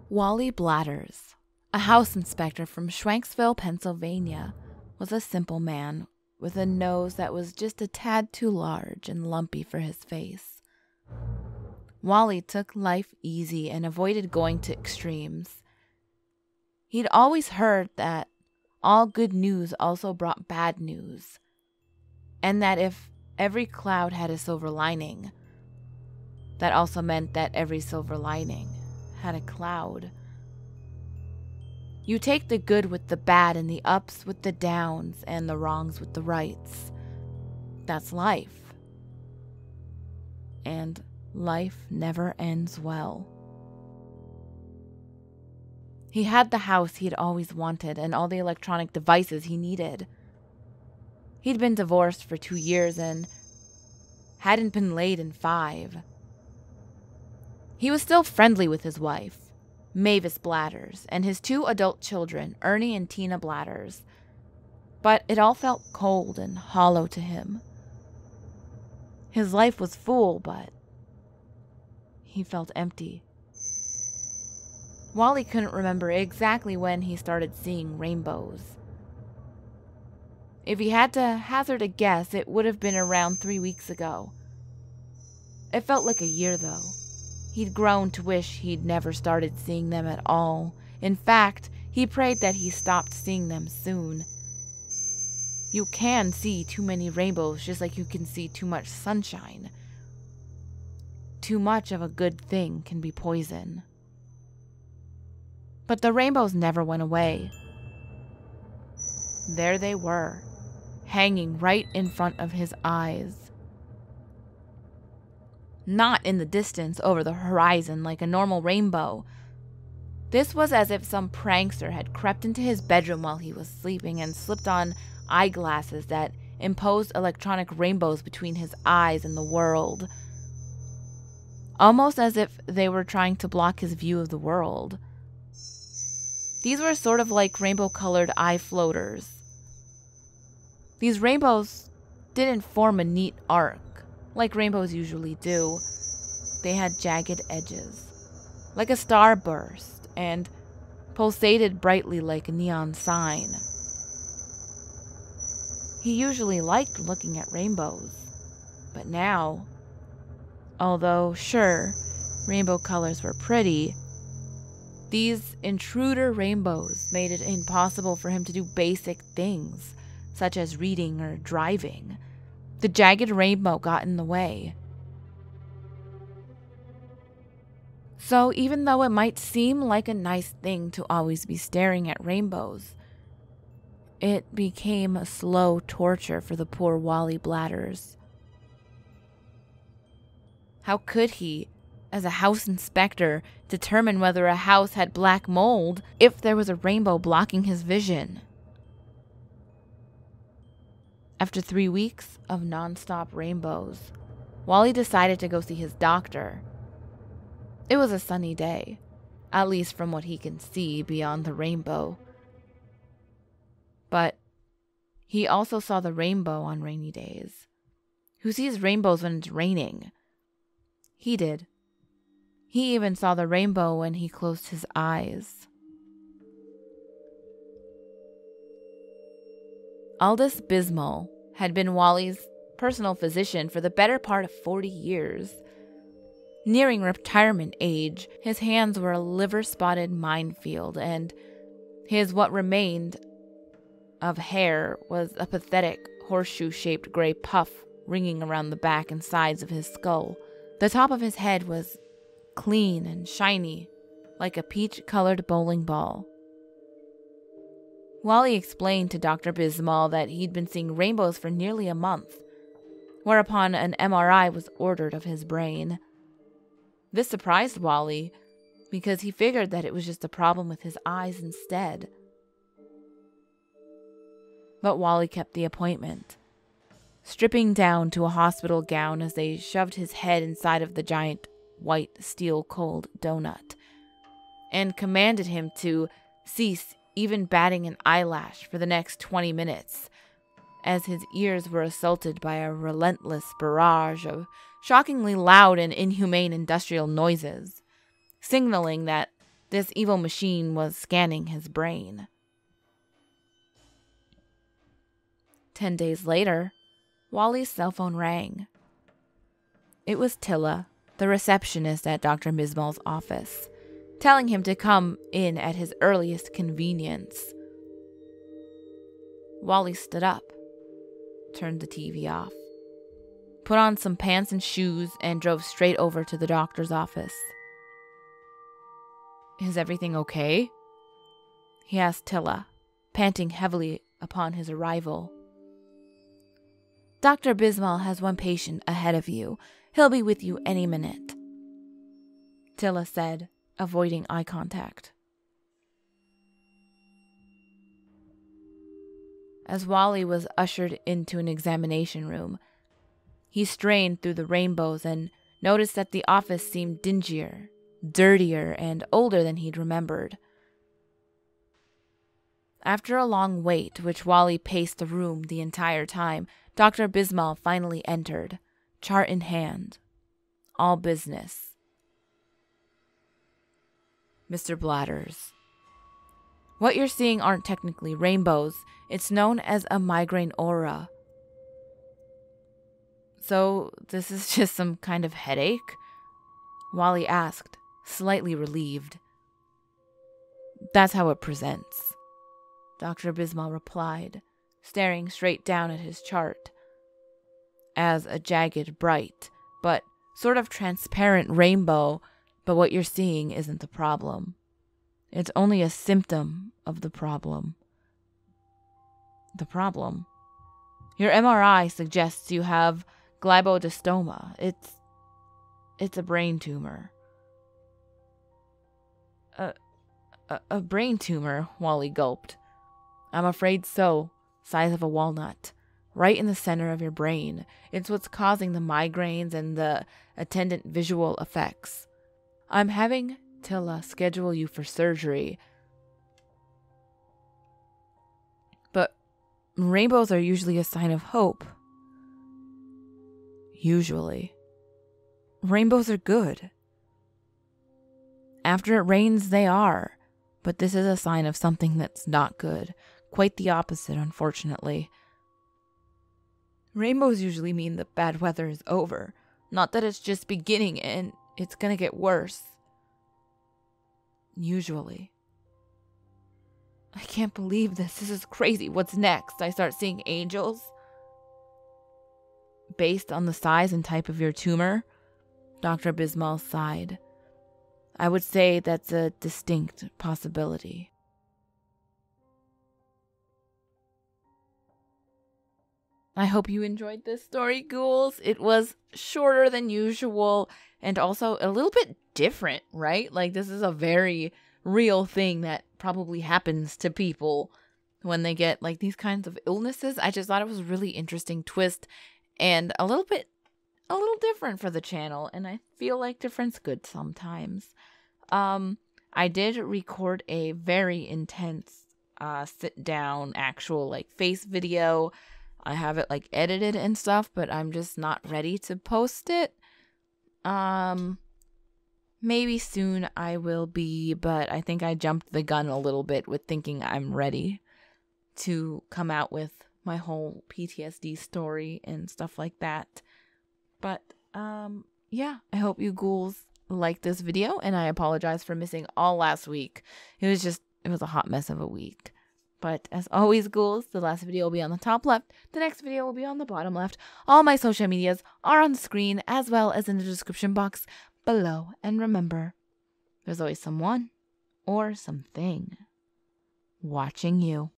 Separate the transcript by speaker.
Speaker 1: Wally Bladders, a house inspector from Schwanksville, Pennsylvania, was a simple man with a nose that was just a tad too large and lumpy for his face. Wally took life easy and avoided going to extremes. He'd always heard that all good news also brought bad news, and that if every cloud had a silver lining, that also meant that every silver lining had a cloud. You take the good with the bad and the ups with the downs and the wrongs with the rights. That's life. And life never ends well. He had the house he'd always wanted and all the electronic devices he needed. He'd been divorced for 2 years and hadn't been laid in 5. He was still friendly with his wife, Mavis Bladders, and his 2 adult children, Ernie and Tina Bladders. But it all felt cold and hollow to him. His life was full, but he felt empty. Wally couldn't remember exactly when he started seeing rainbows. If he had to hazard a guess, it would have been around 3 weeks ago. It felt like a year, though. He'd grown to wish he'd never started seeing them at all. In fact, he prayed that he stopped seeing them soon. You can see too many rainbows just like you can see too much sunshine. Too much of a good thing can be poison. But the rainbows never went away. There they were, hanging right in front of his eyes. Not in the distance over the horizon like a normal rainbow. This was as if some prankster had crept into his bedroom while he was sleeping and slipped on eyeglasses that imposed electronic rainbows between his eyes and the world. Almost as if they were trying to block his view of the world. These were sort of like rainbow-colored eye floaters. These rainbows didn't form a neat arc like rainbows usually do. They had jagged edges, like a starburst, and pulsated brightly like a neon sign. He usually liked looking at rainbows, but now, although sure, rainbow colors were pretty, these intruder rainbows made it impossible for him to do basic things, such as reading or driving. The jagged rainbow got in the way. So even though it might seem like a nice thing to always be staring at rainbows, it became a slow torture for the poor Wally Bladders. How could he, as a house inspector, determine whether a house had black mold if there was a rainbow blocking his vision? After 3 weeks of nonstop rainbows, Wally decided to go see his doctor. It was a sunny day, at least from what he can see beyond the rainbow. But he also saw the rainbow on rainy days. Who sees rainbows when it's raining? He did. He even saw the rainbow when he closed his eyes. Aldous Bismol had been Wally's personal physician for the better part of 40 years. Nearing retirement age, his hands were a liver-spotted minefield, and his what remained of hair was a pathetic horseshoe-shaped gray puff ringing around the back and sides of his skull. The top of his head was clean and shiny, like a peach-colored bowling ball. Wally explained to Dr. Bismol that he'd been seeing rainbows for nearly a month, whereupon an MRI was ordered of his brain. This surprised Wally, because he figured that it was just a problem with his eyes instead. But Wally kept the appointment, stripping down to a hospital gown as they shoved his head inside of the giant white steel-cold donut, and commanded him to cease even batting an eyelash for the next 20 minutes, as his ears were assaulted by a relentless barrage of shockingly loud and inhumane industrial noises, signaling that This evil machine was scanning his brain. 10 days later, Wally's cell phone rang. It was Tilla, the receptionist at Dr. Bismal's office, telling him to come in at his earliest convenience. Wally stood up, turned the TV off, put on some pants and shoes, and drove straight over to the doctor's office. "Is everything okay?" he asked Tilla, panting heavily upon his arrival. "Dr. Bismal has one patient ahead of you. He'll be with you any minute," Tilla said, avoiding eye contact. As Wally was ushered into an examination room, he strained through the rainbows and noticed that the office seemed dingier, dirtier, and older than he'd remembered. After a long wait, which Wally paced the room the entire time, Dr. Bismal finally entered, chart in hand. All business. "Mr. Bladders, what you're seeing aren't technically rainbows. It's known as a migraine aura." "So this is just some kind of headache?" Wally asked, slightly relieved. "That's how it presents," Dr. Bismal replied, staring straight down at his chart. "As a jagged, bright, but sort of transparent rainbow, but what you're seeing isn't the problem. It's only a symptom of the problem." "The problem?" "Your MRI suggests you have glioblastoma. It's a brain tumor." A brain tumor?" Wally gulped. "I'm afraid so. Size of a walnut. Right in the center of your brain. It's what's causing the migraines and the attendant visual effects. I'm having Tilla schedule you for surgery. But rainbows are usually a sign of hope." "Usually. Rainbows are good. After it rains, they are. But this is a sign of something that's not good. Quite the opposite, unfortunately. Rainbows usually mean the bad weather is over, not that it's just beginning and it's gonna get worse. Usually." "I can't believe this. This is crazy. What's next? I start seeing angels?" "Based on the size and type of your tumor," Dr. Bismal sighed, "I would say that's a distinct possibility." I hope you enjoyed this story, ghouls. It was shorter than usual and also a little bit different, right? Like, this is a very real thing that probably happens to people when they get like these kinds of illnesses. I just thought it was a really interesting twist and a little different for the channel, and I feel like different's good sometimes. I did record a very intense sit down actual like face video. I have it like edited and stuff, but I'm just not ready to post it. Maybe soon I will be, but I think I jumped the gun a little bit with thinking I'm ready to come out with my whole PTSD story and stuff like that. But yeah, I hope you ghouls liked this video, and I apologize for missing all last week. It was a hot mess of a week. But as always, ghouls, the last video will be on the top left. The next video will be on the bottom left. All my social medias are on the screen as well as in the description box below. And remember, there's always someone or something watching you.